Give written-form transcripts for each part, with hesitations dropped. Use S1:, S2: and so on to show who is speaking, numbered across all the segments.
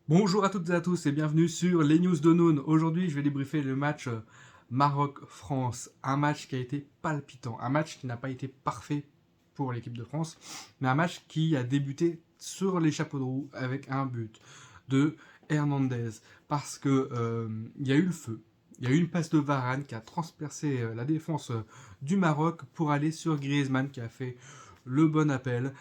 S1: Bonjour à toutes et à tous et bienvenue sur les news de Noon. Aujourd'hui, je vais débriefer le match Maroc-France. Un match qui a été palpitant, un match qui n'a pas été parfait pour l'équipe de France, mais un match qui a débuté sur les chapeaux de roue avec un but de Hernandez. Parce que il y a eu le feu. Il y a eu une passe de Varane qui a transpercé la défense du Maroc pour aller sur Griezmann qui a fait le bon appel.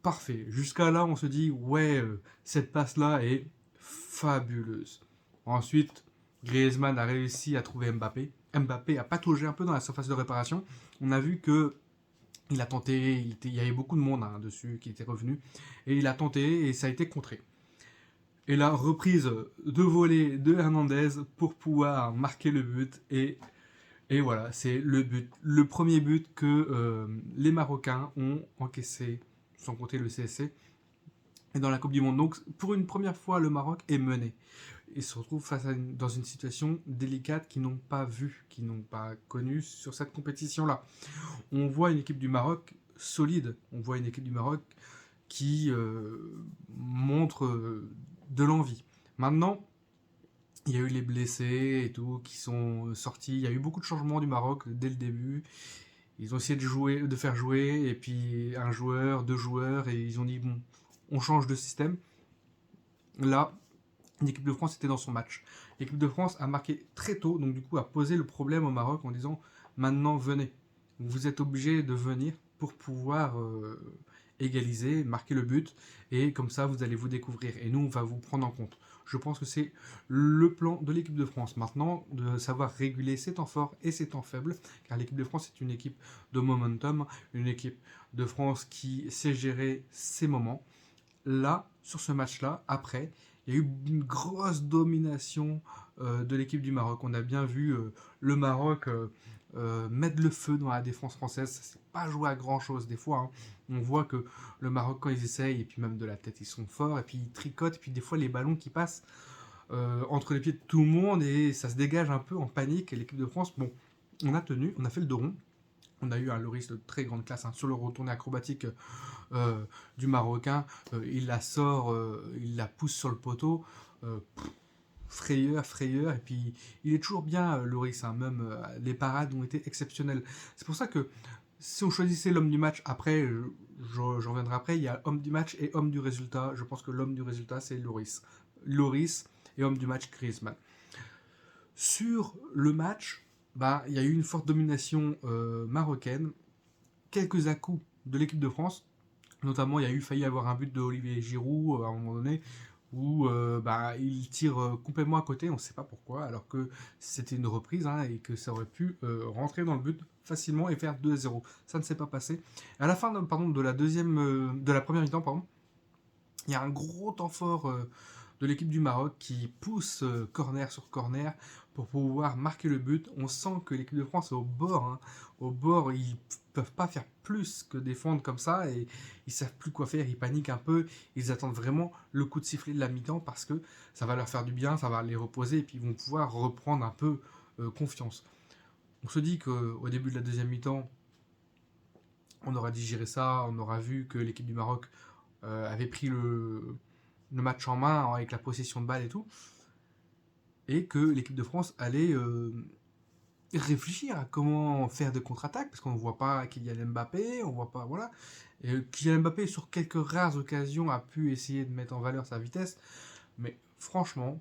S1: Parfait. Jusqu'à là, on se dit, ouais, cette passe-là est fabuleuse. Ensuite, Griezmann a réussi à trouver Mbappé. Mbappé a pataugé un peu dans la surface de réparation. On a vu que il a tenté, il y avait beaucoup de monde dessus qui était revenu, et il a tenté et ça a été contré. Et la reprise de volée de Hernandez pour pouvoir marquer le but et voilà, c'est le but, le premier but que les Marocains ont encaissé, sans compter le CSC, et dans la Coupe du Monde. Donc, pour une première fois, le Maroc est mené. Ils se retrouvent dans une situation délicate qu'ils n'ont pas vue, qu'ils n'ont pas connue sur cette compétition-là. On voit une équipe du Maroc solide, on voit une équipe du Maroc qui montre de l'envie. Maintenant, il y a eu les blessés et tout qui sont sortis. Il y a eu beaucoup de changements du Maroc dès le début. Ils ont essayé de faire jouer, et puis un joueur, deux joueurs, et ils ont dit bon, on change de système. Là, l'équipe de France était dans son match. L'équipe de France a marqué très tôt, donc du coup a posé le problème au Maroc en disant maintenant venez. Vous êtes obligés de venir pour pouvoir égaliser, marquer le but, et comme ça vous allez vous découvrir. Et nous, on va vous prendre en compte. Je pense que c'est le plan de l'équipe de France. Maintenant, de savoir réguler ses temps forts et ses temps faibles, car l'équipe de France est une équipe de momentum, une équipe de France qui sait gérer ses moments. Là, sur ce match-là, après, il y a eu une grosse domination de l'équipe du Maroc. On a bien vu le Maroc mettre le feu dans la défense française. Ça s'est pas joué à grand-chose des fois, hein. On voit que le Maroc, quand ils essayent, et puis même de la tête, ils sont forts, et puis ils tricotent, et puis des fois les ballons qui passent entre les pieds de tout le monde, et ça se dégage un peu en panique. Et l'équipe de France, bon, on a tenu, on a fait le dos rond. On a eu un Loris de très grande classe sur le retourné acrobatique du Marocain. Il la sort, il la pousse sur le poteau. Frayeur, frayeur, et puis il est toujours bien, Loris, hein, même les parades ont été exceptionnelles. C'est pour ça que si on choisissait l'homme du match, après, j'en reviendrai après, il y a homme du match et homme du résultat. Je pense que l'homme du résultat, c'est Loris. Loris et homme du match, Griezmann. Sur le match, bah, il y a eu une forte domination marocaine, quelques à-coups de l'équipe de France. Notamment, il y a eu failli avoir un but de Olivier Giroud à un moment donné où bah, il tire complètement à côté, on ne sait pas pourquoi, alors que c'était une reprise, hein, et que ça aurait pu rentrer dans le but facilement et faire 2-0. Ça ne s'est pas passé. À la fin de la première mi-temps, pardon, il y a un gros temps fort de l'équipe du Maroc qui pousse corner sur corner pour pouvoir marquer le but. On sent que l'équipe de France est au bord, hein. Au bord, ils peuvent pas faire plus que défendre comme ça, et ils savent plus quoi faire, ils paniquent un peu, ils attendent vraiment le coup de sifflet de la mi-temps parce que ça va leur faire du bien, ça va les reposer, et puis ils vont pouvoir reprendre un peu confiance. On se dit qu'au début de la deuxième mi-temps, on aura digéré ça, on aura vu que l'équipe du Maroc avait pris le match en main, hein, avec la possession de balle et tout, et que l'équipe de France allait réfléchir à comment faire des contre-attaques, parce qu'on ne voit pas Kylian Mbappé, on voit pas, voilà. Et Kylian Mbappé, sur quelques rares occasions, a pu essayer de mettre en valeur sa vitesse, mais franchement,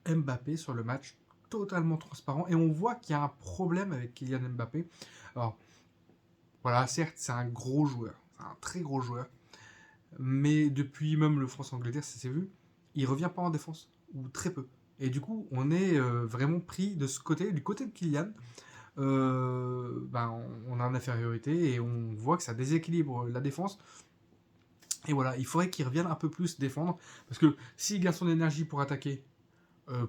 S1: Mbappé sur le match, totalement transparent, et on voit qu'il y a un problème avec Kylian Mbappé. Alors, voilà, certes, c'est un gros joueur, c'est un très gros joueur, mais depuis même le France-Angleterre, ça s'est vu, il revient pas en défense, ou très peu. Et du coup, on est vraiment pris de ce côté, du côté de Kylian. Ben, on a une infériorité et on voit que ça déséquilibre la défense. Et voilà, il faudrait qu'il revienne un peu plus défendre, parce que s'il garde son énergie pour attaquer,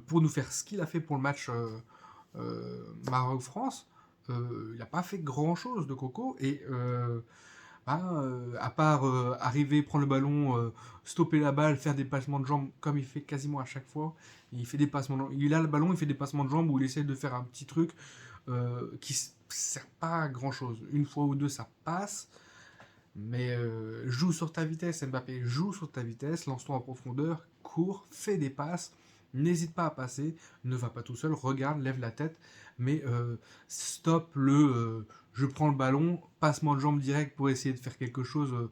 S1: pour nous faire ce qu'il a fait pour le match Maroc-France, il n'a pas fait grand-chose de Coco, et à part arriver, prendre le ballon, stopper la balle, faire des passements de jambes comme il fait quasiment à chaque fois. Il fait des passements de jambes. Il a le ballon, il fait des passements de jambes où il essaie de faire un petit truc qui sert pas à grand chose. Une fois ou deux, ça passe. Mais joue sur ta vitesse, Mbappé, joue sur ta vitesse, lance-toi en profondeur, cours, fais des passes, n'hésite pas à passer, ne va pas tout seul, regarde, lève la tête, mais stop je prends le ballon, passement de jambe direct pour essayer de faire quelque chose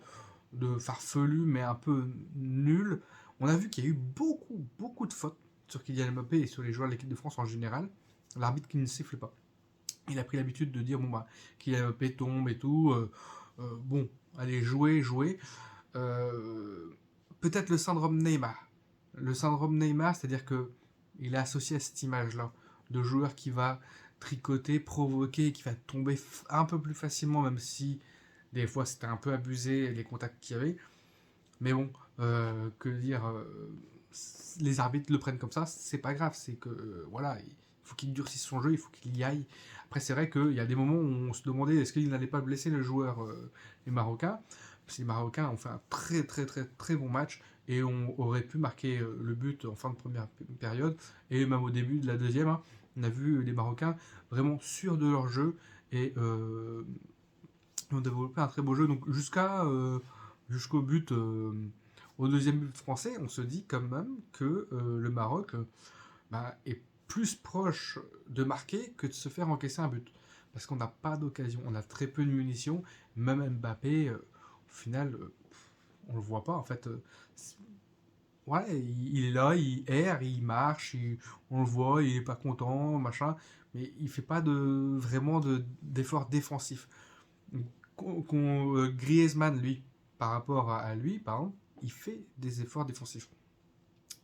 S1: de farfelu, mais un peu nul. On a vu qu'il y a eu beaucoup, beaucoup de fautes sur Kylian Mbappé et sur les joueurs de l'équipe de France en général. L'arbitre qui ne siffle pas. Il a pris l'habitude de dire bon bah Kylian Mbappé tombe et tout. Bon, allez jouer, jouer. Euh, Peut-être le syndrome Neymar. Le syndrome Neymar, c'est-à-dire que il est associé à cette image-là de joueur qui va tricoter, provoquer, qui va tomber un peu plus facilement, même si des fois c'était un peu abusé les contacts qu'il y avait. Mais bon, que dire, les arbitres le prennent comme ça, c'est pas grave, c'est que voilà, il faut qu'il durcisse son jeu, il faut qu'il y aille. Après, c'est vrai qu'il y a des moments où on se demandait est-ce qu'il n'allait pas blesser le joueur, les Marocains, parce que les Marocains ont fait un très très très très bon match et on aurait pu marquer le but en fin de première période et même au début de la deuxième. Hein, on a vu les Marocains vraiment sûrs de leur jeu et ont développé un très beau jeu. Donc jusqu'au but, au deuxième but français, on se dit quand même que le Maroc est plus proche de marquer que de se faire encaisser un but. Parce qu'on n'a pas d'occasion, on a très peu de munitions. Même Mbappé, au final, on le voit pas en fait. Ouais, il est là, il erre, il marche, on le voit, il est pas content, machin, mais il fait pas vraiment d'efforts défensifs. Griezmann, lui, par rapport à lui, par exemple, il fait des efforts défensifs.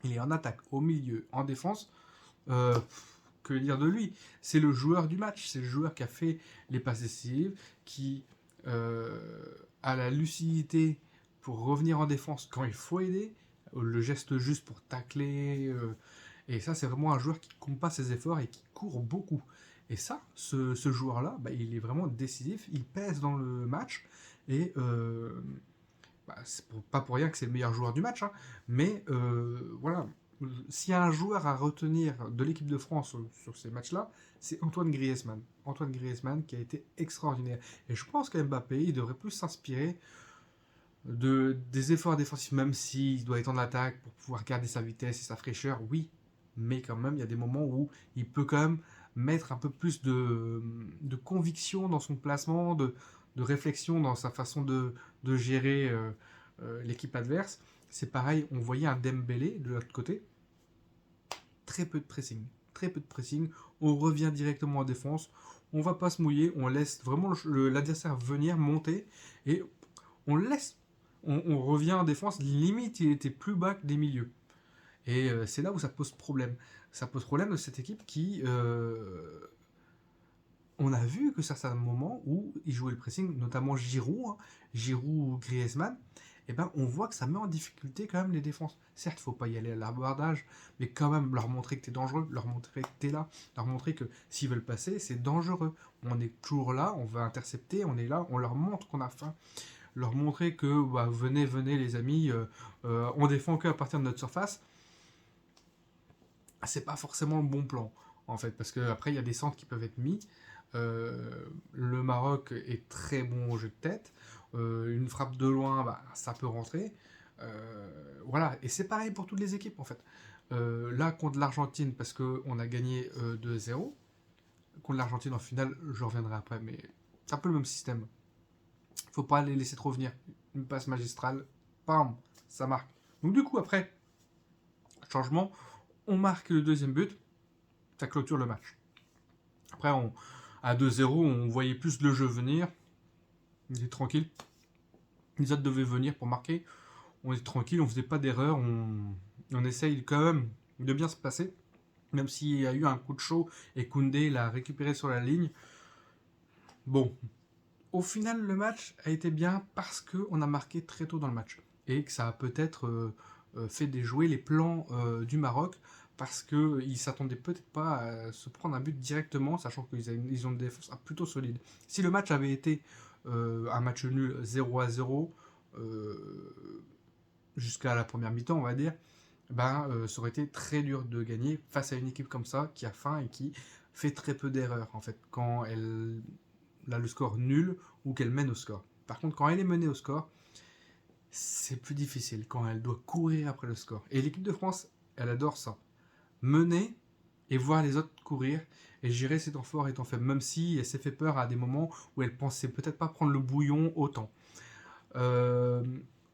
S1: Il est en attaque, au milieu, en défense. Euh, que dire de lui? C'est le joueur du match, c'est le joueur qui a fait les passes décisives, qui a la lucidité pour revenir en défense quand il faut aider, le geste juste pour tacler. Et ça, c'est vraiment un joueur qui ne compte pas ses efforts et qui court beaucoup. Et ça, ce joueur-là, il est vraiment décisif, il pèse dans le match. Et c'est pas pour rien que c'est le meilleur joueur du match. Hein, mais voilà, s'il y a un joueur à retenir de l'équipe de France sur ces matchs-là, c'est Antoine Griezmann. Antoine Griezmann qui a été extraordinaire. Et je pense qu'Mbappé, il devrait plus s'inspirer des efforts défensifs, même s'il doit être en attaque pour pouvoir garder sa vitesse et sa fraîcheur, oui. Mais quand même, il y a des moments où il peut quand même mettre un peu plus de conviction dans son placement, de réflexion dans sa façon de gérer l'équipe adverse. C'est pareil, on voyait un Dembélé de l'autre côté, très peu de pressing. Très peu de pressing, on revient directement en défense, on va pas se mouiller, on laisse vraiment l'adversaire venir, monter, et on laisse. On revient en défense, limite il était plus bas que des milieux. Et c'est là où ça pose problème. Ça pose problème de cette équipe qui. On a vu que certains moments où ils jouaient le pressing, notamment Giroud, hein, Giroud ou Griezmann, eh ben, on voit que ça met en difficulté quand même les défenses. Certes, il ne faut pas y aller à l'abordage, mais quand même leur montrer que tu es dangereux, leur montrer que tu es là, leur montrer que s'ils veulent passer, c'est dangereux. On est toujours là, on va intercepter, on est là, on leur montre qu'on a faim. Leur montrer que venez, venez les amis, on défend que à partir de notre surface. C'est pas forcément le bon plan en fait, parce qu'après il y a des centres qui peuvent être mis. Le Maroc est très bon au jeu de tête. Une frappe de loin, ça peut rentrer. Voilà, et c'est pareil pour toutes les équipes en fait. Là, contre l'Argentine, parce qu'on a gagné 2-0. Contre l'Argentine en finale, je reviendrai après, mais c'est un peu le même système. Faut pas les laisser trop venir. Une passe magistrale, bam, ça marque. Donc du coup, après, changement, on marque le deuxième but, ça clôture le match. Après, à 2-0, on voyait plus le jeu venir. On était tranquille. Les autres devaient venir pour marquer. On était tranquille, on faisait pas d'erreur. On essaye quand même de bien se passer. Même s'il y a eu un coup de chaud et Koundé l'a récupéré sur la ligne. Bon, au final, le match a été bien parce qu'on a marqué très tôt dans le match. Et que ça a peut-être fait déjouer les plans du Maroc parce qu'ils ne s'attendaient peut-être pas à se prendre un but directement, sachant qu'ils ont une défense plutôt solide. Si le match avait été un match nul 0-0 jusqu'à la première mi-temps, on va dire, ça aurait été très dur de gagner face à une équipe comme ça qui a faim et qui fait très peu d'erreurs en fait quand elle a le score nul ou qu'elle mène au score. Par contre, quand elle est menée au score, c'est plus difficile, quand elle doit courir après le score. Et l'équipe de France, elle adore ça. Mener et voir les autres courir et gérer ses temps forts et temps faibles, même si elle s'est fait peur à des moments où elle pensait peut-être pas prendre le bouillon autant. Euh,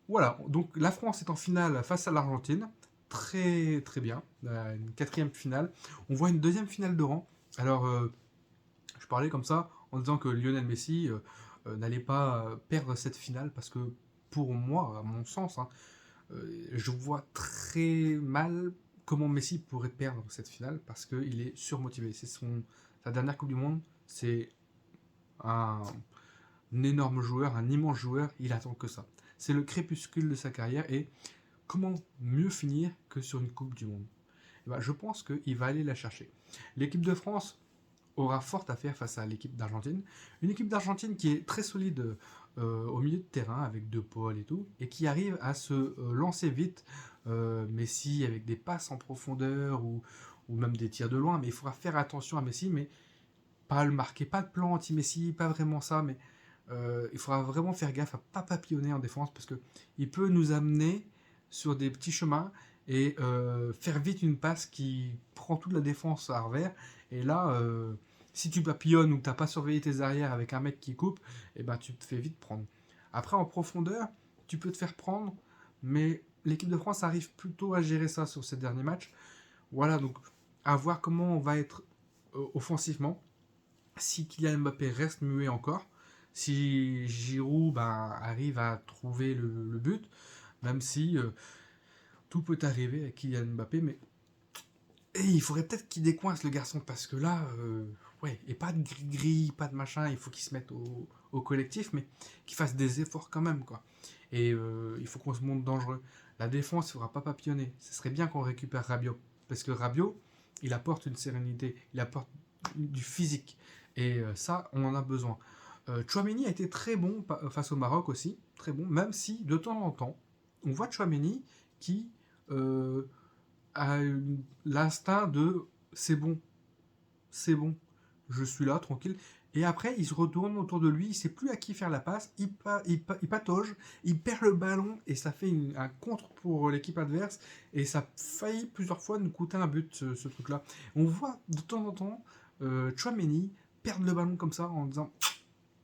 S1: voilà, donc la France est en finale face à l'Argentine, très très bien, une quatrième finale. On voit une deuxième finale de rang. Alors, je parlais comme ça en disant que Lionel Messi n'allait pas perdre cette finale parce que pour moi, à mon sens, hein, je vois très mal comment Messi pourrait perdre cette finale parce qu'il est surmotivé. C'est sa dernière Coupe du Monde, c'est un, énorme joueur, un immense joueur, il attend que ça. C'est le crépuscule de sa carrière et comment mieux finir que sur une Coupe du Monde. Et ben, je pense qu'il va aller la chercher. L'équipe de France aura fort à faire face à l'équipe d'Argentine. Une équipe d'Argentine qui est très solide au milieu de terrain avec De Paul et tout, et qui arrive à se lancer vite. Messi avec des passes en profondeur ou même des tirs de loin, mais il faudra faire attention à Messi, mais pas le marquer, pas de plan anti-Messi, pas vraiment ça, mais il faudra vraiment faire gaffe à pas papillonner en défense parce que il peut nous amener sur des petits chemins et faire vite une passe qui prend toute la défense à revers. Et là, si tu papillonnes ou que tu n'as pas surveillé tes arrières avec un mec qui coupe, et ben tu te fais vite prendre. Après, en profondeur, tu peux te faire prendre, mais l'équipe de France arrive plutôt à gérer ça sur ces derniers matchs. Voilà, donc à voir comment on va être offensivement. Si Kylian Mbappé reste muet encore, si Giroud arrive à trouver le but, même si tout peut arriver à Kylian Mbappé, mais il faudrait peut-être qu'il décoince le garçon, parce que là, ouais, et pas de gris-gris, pas de machin, il faut qu'il se mette au collectif, mais qu'il fasse des efforts quand même, quoi. Et il faut qu'on se montre dangereux. La défense, il ne faudra pas papillonner. Ce serait bien qu'on récupère Rabiot, parce que Rabiot, il apporte une sérénité, il apporte du physique. Et ça, on en a besoin. Chouameni a été très bon face au Maroc aussi, très bon, même si de temps en temps, on voit Chouameni qui euh, a l'instinct de c'est bon, je suis là, tranquille. Et après, il se retourne autour de lui, il sait plus à qui faire la passe, il patauge, il perd le ballon et ça fait un contre pour l'équipe adverse. Et ça a failli plusieurs fois nous coûter un but, ce truc-là. On voit de temps en temps Chouameni perdre le ballon comme ça en disant.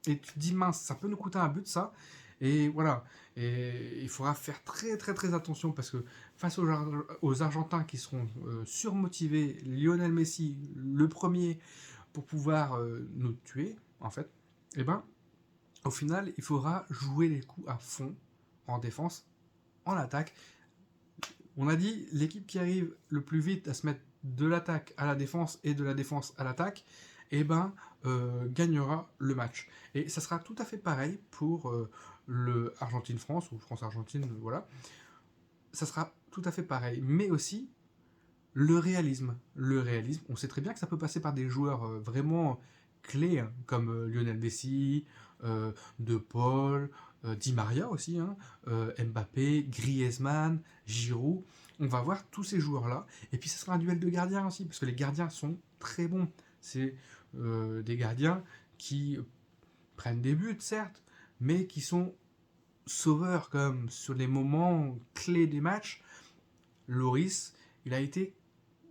S1: Et tu te dis, mince, ça peut nous coûter un but, ça. Et voilà. Et il faudra faire très, très, très attention parce que face aux Argentins qui seront surmotivés, Lionel Messi, le premier, pour pouvoir nous tuer, en fait, et ben, au final, il faudra jouer les coups à fond en défense, en attaque. On a dit l'équipe qui arrive le plus vite à se mettre de l'attaque à la défense et de la défense à l'attaque, et ben, gagnera le match. Et ça sera tout à fait pareil pour le Argentine-France ou France-Argentine, voilà. Ça sera tout à fait pareil. Mais aussi, le réalisme. Le réalisme, on sait très bien que ça peut passer par des joueurs vraiment clés, hein, comme Lionel Messi, De Paul, Di Maria aussi, hein, Mbappé, Griezmann, Giroud. On va voir tous ces joueurs-là. Et puis, ce sera un duel de gardiens aussi, parce que les gardiens sont très bons. C'est des gardiens qui prennent des buts, certes, mais qui sont sauveurs, comme sur les moments clés des matchs. Loris, il a été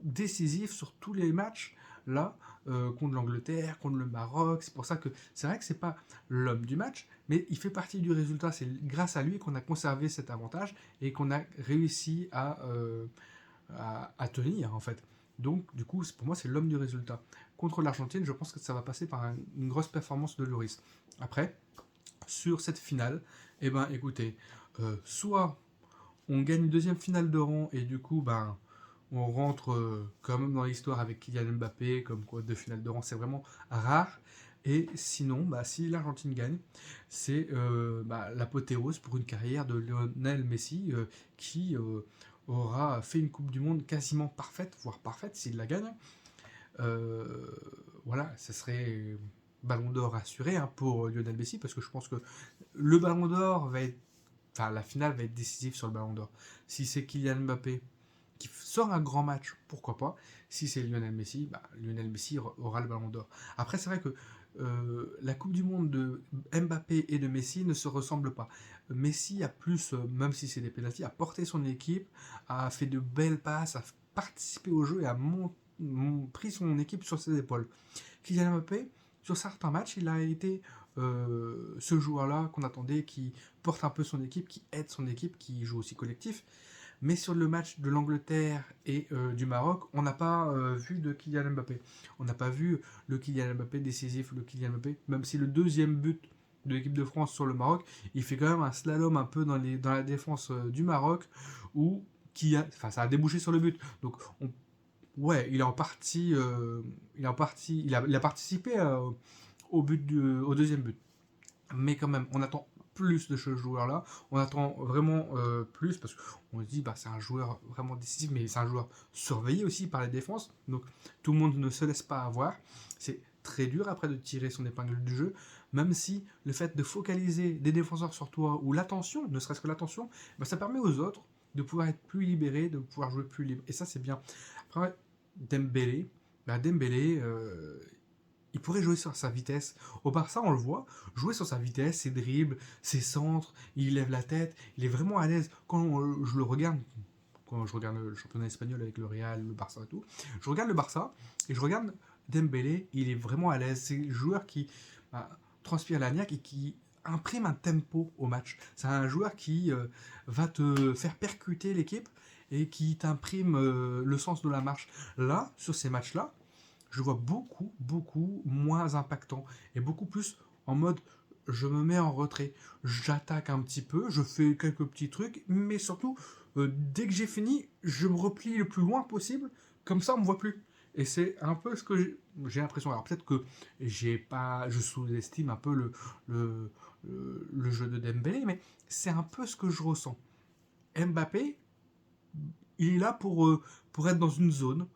S1: décisif sur tous les matchs là contre l'Angleterre, contre le Maroc. C'est pour ça que c'est vrai que c'est pas l'homme du match, mais il fait partie du résultat. C'est grâce à lui qu'on a conservé cet avantage et qu'on a réussi à tenir en fait. Donc du coup, pour moi, c'est l'homme du résultat. Contre l'Argentine, je pense que ça va passer par une grosse performance de Lloris. Après, sur cette finale, eh ben écoutez, soit on gagne une deuxième finale de rang et du coup, on rentre quand même dans l'histoire avec Kylian Mbappé, comme quoi deux finales de rang, c'est vraiment rare. Et sinon, si l'Argentine gagne, c'est l'apothéose pour une carrière de Lionel Messi qui aura fait une Coupe du Monde quasiment parfaite, voire parfaite s'il la gagne. Euh, voilà, ce serait Ballon d'Or assuré hein, pour Lionel Messi, parce que je pense que le Ballon d'Or va être, enfin la finale va être décisive sur le Ballon d'Or. Si c'est Kylian Mbappé qui sort un grand match, pourquoi pas. Si c'est Lionel Messi, Lionel Messi aura le Ballon d'Or. Après, c'est vrai que la Coupe du Monde de Mbappé et de Messi ne se ressemble pas. Messi a plus, même si c'est des pénaltys, a porté son équipe, a fait de belles passes, a participé au jeu et a pris son équipe sur ses épaules. Kylian Mbappé, sur certains matchs, il a été ce joueur-là qu'on attendait, qui porte un peu son équipe, qui aide son équipe, qui joue aussi collectif. Mais sur le match de l'Angleterre et du Maroc, on n'a pas vu de Kylian Mbappé. On n'a pas vu le Kylian Mbappé décisif, le Kylian Mbappé, même si le deuxième but de l'équipe de France sur le Maroc, il fait quand même un slalom un peu dans la défense du Maroc, où ça a débouché sur le but. Donc, ouais, il a participé au deuxième but. Mais quand même, on attend plus de ce joueur-là. On attend vraiment plus parce qu'on se dit c'est un joueur vraiment décisif, mais c'est un joueur surveillé aussi par les défenses. Donc tout le monde ne se laisse pas avoir. C'est très dur après de tirer son épingle du jeu, même si le fait de focaliser des défenseurs sur toi ou l'attention, ne serait-ce que l'attention, ça permet aux autres de pouvoir être plus libérés, de pouvoir jouer plus libre. Et ça, c'est bien. Après, Dembélé, il pourrait jouer sur sa vitesse. Au Barça, on le voit, jouer sur sa vitesse, ses dribbles, ses centres, il lève la tête, il est vraiment à l'aise. Je le regarde, quand je regarde le championnat espagnol avec le Real, le Barça et tout, je regarde le Barça et je regarde Dembélé, il est vraiment à l'aise. C'est un joueur qui transpire l'agnac et qui imprime un tempo au match. C'est un joueur qui va te faire percuter l'équipe et qui t'imprime le sens de la marche. Là, sur ces matchs-là, je vois beaucoup moins impactant et beaucoup plus en mode je me mets en retrait, j'attaque un petit peu, je fais quelques petits trucs, mais surtout, dès que j'ai fini, je me replie le plus loin possible, comme ça on me voit plus. Et c'est un peu ce que j'ai l'impression. Alors peut-être que je sous-estime un peu le jeu de Dembélé, mais c'est un peu ce que je ressens. Mbappé, il est là pour être dans une zone,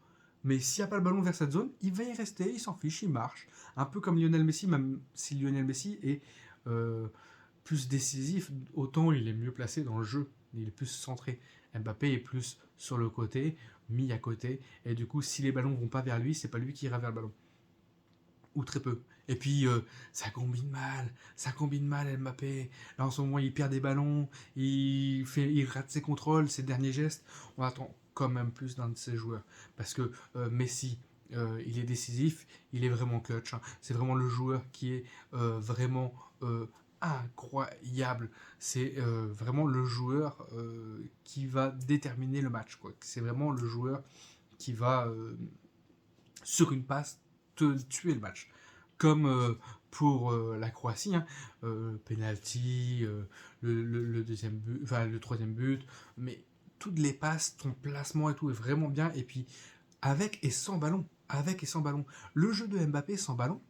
S1: mais s'il n'y a pas le ballon vers cette zone, il va y rester, il s'en fiche, il marche. Un peu comme Lionel Messi, même si Lionel Messi est plus décisif, autant il est mieux placé dans le jeu, il est plus centré. Mbappé est plus sur le côté, mis à côté, et du coup, si les ballons vont pas vers lui, c'est pas lui qui ira vers le ballon. Ou très peu. Et puis, ça combine mal Mbappé. Là, en ce moment, il perd des ballons, il rate ses contrôles, ses derniers gestes. On attend quand même plus d'un de ces joueurs. Parce que Messi, il est décisif, il est vraiment clutch. Hein. C'est vraiment le joueur qui est vraiment incroyable. C'est vraiment le joueur qui va déterminer le match. Quoi. C'est vraiment le joueur qui va, sur une passe, te tuer le match. Comme pour la Croatie, hein, penalty, le deuxième but, enfin le troisième but, mais toutes les passes, ton placement et tout est vraiment bien. Et puis avec et sans ballon, le jeu de Mbappé sans ballon,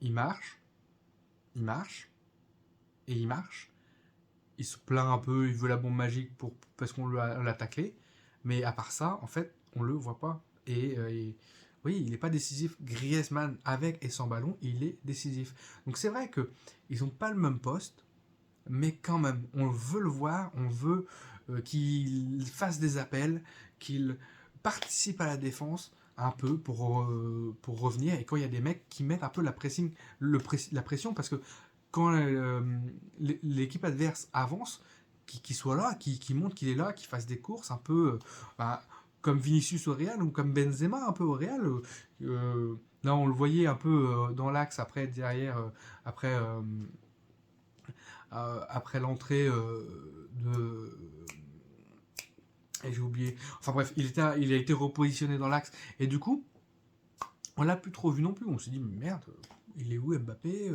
S1: il marche, il marche et il marche. Il se plaint un peu, il veut la bombe magique parce qu'on l'a taclé, mais à part ça, en fait, on le voit pas. Oui, il n'est pas décisif. Griezmann, avec et sans ballon, il est décisif. Donc c'est vrai qu'ils n'ont pas le même poste, mais quand même, on veut le voir, on veut qu'il fasse des appels, qu'il participe à la défense un peu pour revenir. Et quand il y a des mecs qui mettent un peu la pression, parce que quand l'équipe adverse avance, qu'il soit là, qu'il montre qu'il est là, qu'il fasse des courses un peu comme Vinicius au Real ou comme Benzema un peu au Real. Là, on le voyait un peu dans l'axe après, derrière, après l'entrée de. Et j'ai oublié. Enfin bref, il a été repositionné dans l'axe. Et du coup, on l'a plus trop vu non plus. On s'est dit, merde, il est où Mbappé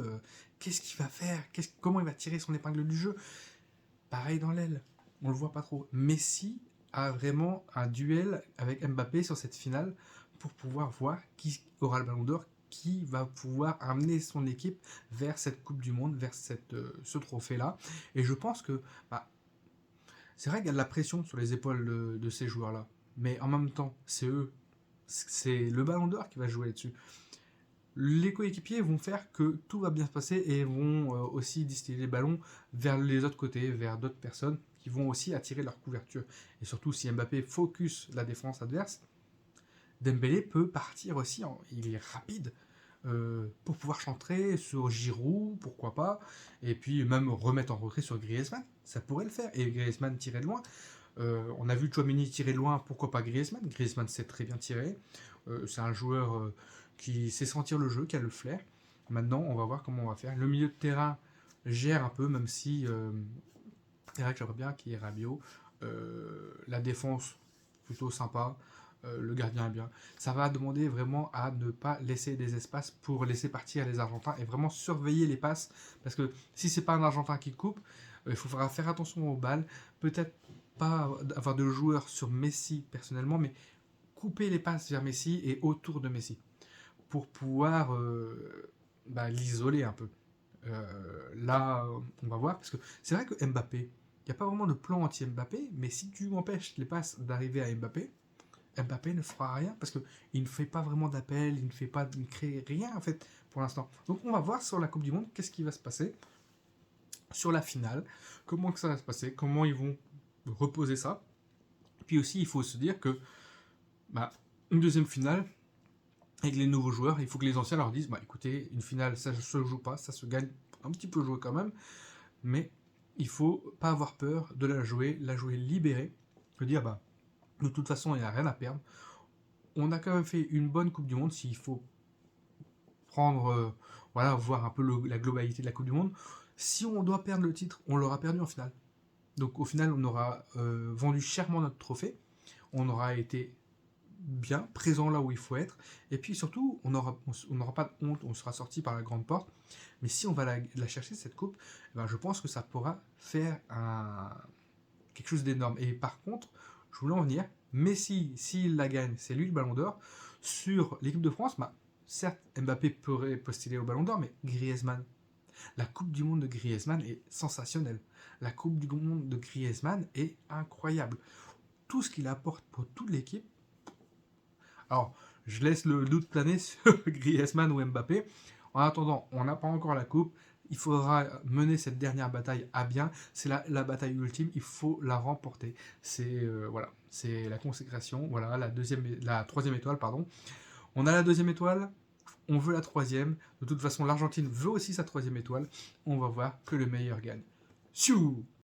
S1: Qu'est-ce qu'il va faire Comment il va tirer son épingle du jeu? Pareil dans l'aile, on le voit pas trop. Messi a vraiment un duel avec Mbappé sur cette finale pour pouvoir voir qui aura le ballon d'or, qui va pouvoir amener son équipe vers cette Coupe du Monde, vers ce trophée-là. Et je pense que c'est vrai qu'il y a de la pression sur les épaules de ces joueurs-là. Mais en même temps, c'est eux. C'est le ballon d'or qui va jouer là-dessus. Les coéquipiers vont faire que tout va bien se passer et vont aussi distiller les ballons vers les autres côtés, vers d'autres personnes qui vont aussi attirer leur couverture. Et surtout, si Mbappé focus la défense adverse, Dembélé peut partir aussi. Il est rapide. pour pouvoir centrer sur Giroud, pourquoi pas, et puis même remettre en retrait sur Griezmann, ça pourrait le faire, et Griezmann tirer de loin. On a vu Tchouaméni tirer de loin, pourquoi pas Griezmann. Griezmann sait très bien tirer, c'est un joueur qui sait sentir le jeu, qui a le flair. Maintenant, on va voir comment on va faire. Le milieu de terrain gère un peu, même si c'est vrai que j'aimerais bien qu'il y ait Rabiot. La défense, plutôt sympa. Le gardien est bien. Ça va demander vraiment à ne pas laisser des espaces pour laisser partir les Argentins et vraiment surveiller les passes. Parce que si c'est pas un Argentin qui coupe, il faudra faire attention aux balles. Peut-être pas avoir de joueurs sur Messi personnellement, mais couper les passes vers Messi et autour de Messi pour pouvoir l'isoler un peu. Là, on va voir, parce que c'est vrai que Mbappé, il n'y a pas vraiment de plan anti-Mbappé, mais si tu empêches les passes d'arriver à Mbappé, Mbappé ne fera rien, parce qu'il ne fait pas vraiment d'appel, il ne crée rien, en fait, pour l'instant. Donc on va voir sur la Coupe du Monde, qu'est-ce qui va se passer, sur la finale, comment que ça va se passer, comment ils vont reposer ça. Puis aussi, il faut se dire que une deuxième finale, avec les nouveaux joueurs, il faut que les anciens leur disent, écoutez, une finale, ça ne se joue pas, ça se gagne un petit peu joué quand même, mais il faut pas avoir peur de la jouer libérée, de dire, de toute façon, il n'y a rien à perdre. On a quand même fait une bonne Coupe du Monde, s'il faut prendre, voir un peu la globalité de la Coupe du Monde. Si on doit perdre le titre, on l'aura perdu en finale. Donc au final, on aura vendu chèrement notre trophée, on aura été bien, présent là où il faut être, et puis surtout, on n'aura pas de honte, on sera sorti par la grande porte, mais si on va la chercher, cette coupe, je pense que ça pourra faire quelque chose d'énorme. Et par contre, je voulais en venir, Messi, s'il la gagne, c'est lui le Ballon d'Or. Sur l'équipe de France, certes, Mbappé pourrait postuler au Ballon d'Or, mais Griezmann, la Coupe du Monde de Griezmann est sensationnelle. La Coupe du Monde de Griezmann est incroyable. Tout ce qu'il apporte pour toute l'équipe. Alors, je laisse le doute planer sur Griezmann ou Mbappé. En attendant, on n'a pas encore la coupe. Il faudra mener cette dernière bataille à bien. C'est la bataille ultime. Il faut la remporter. C'est c'est la consécration. Voilà, la troisième étoile, pardon. On a la deuxième étoile. On veut la troisième. De toute façon, l'Argentine veut aussi sa troisième étoile. On va voir que le meilleur gagne. Tchou!